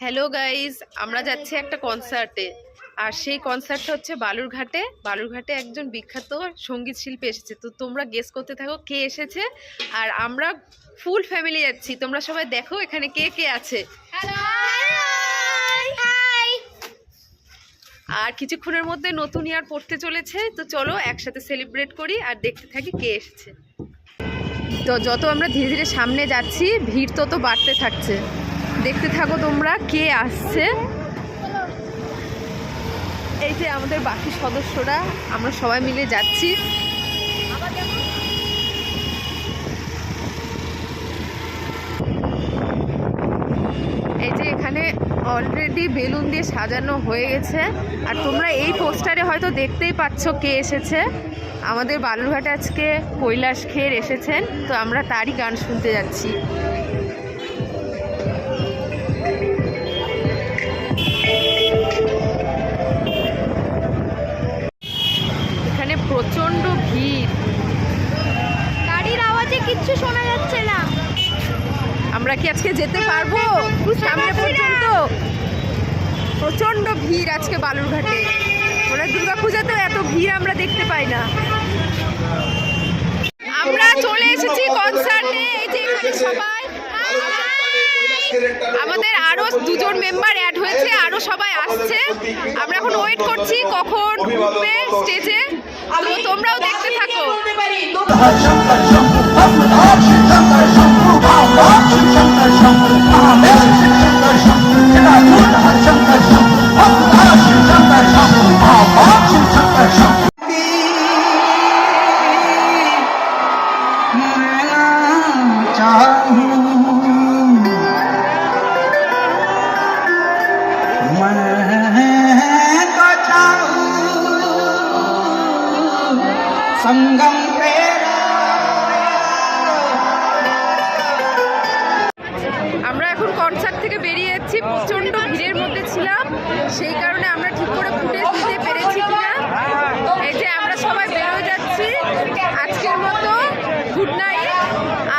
Hello guys, আমরা যাচ্ছি একটা কনসার্টে। আর সেই কনসার্টটা হচ্ছে বালুরঘাটে একজন বিখ্যাত সঙ্গীত শিল্পী এসেছে। তো তোমরা গেস করতে থাকো কে এসেছে। আর আমরা ফুল ফ্যামিলি যাচ্ছি, তোমরা সবাই দেখো এখানে কে কে আছে। আর কিছুক্ষণের মধ্যে নতুন ইয়ার পড়তে চলেছে, তো চলো একসাথে সেলিব্রেট করি আর দেখতে থাকি কে এসেছে। তো যত আমরা ধীরে ধীরে সামনে যাচ্ছি ভিড় তত বাড়তে থাকছে। দেখতে থাকো তোমরা কে আসছে। এই যে আমাদের বাকি সদস্যরা, আমরা সবাই মিলে যাচ্ছি। এই যে এখানে অলরেডি বেলুন দিয়ে সাজানো হয়ে গেছে। আর তোমরা এই পোস্টারে হয়তো দেখতেই পাচ্ছ কে এসেছে। আমাদের বালুরঘাটে আজকে কৈলাস খের এসেছেন, তো আমরা তারই গান শুনতে যাচ্ছি। এখানে প্রচন্ড ভিড়, গাড়ির আওয়াজে কিচ্ছু শোনা যাচ্ছে না। আমরা কি আজকে যেতে পারবো সামনে পর্যন্ত? প্রচন্ড ভিড় আজকে বালুরঘাটে। ওরা দুর্গাপূজাতে এত ভিড় আমরা দেখতে পাই না। আমরা চলে এসেছি কনসার্টে। এই যে এখানে সবাই, আমাদের আরো দুজন মেম্বার অ্যাড হয়েছে, আরো সবাই আসছে। আমরা এখন ওয়েট করছি কখন উঠবে স্টেজে। তো তোমরাও দেখতে থাকো। संगम আমরা এখন কনসার্ট থেকে বেরিয়ে যাচ্ছি। প্রচন্ড ভিড়ের মধ্যে ছিলাম, সেই কারণে আমরা ঠিক করে ফুটেজ দিতে পেরেছি কিনা। এই যে আমরা সবাই বেরোয় যাচ্ছি আজকের মতো। Good night.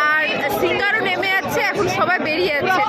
আর সিঙ্গারও নেমে যাচ্ছে, এখন সবাই বেরিয়ে যাচ্ছে।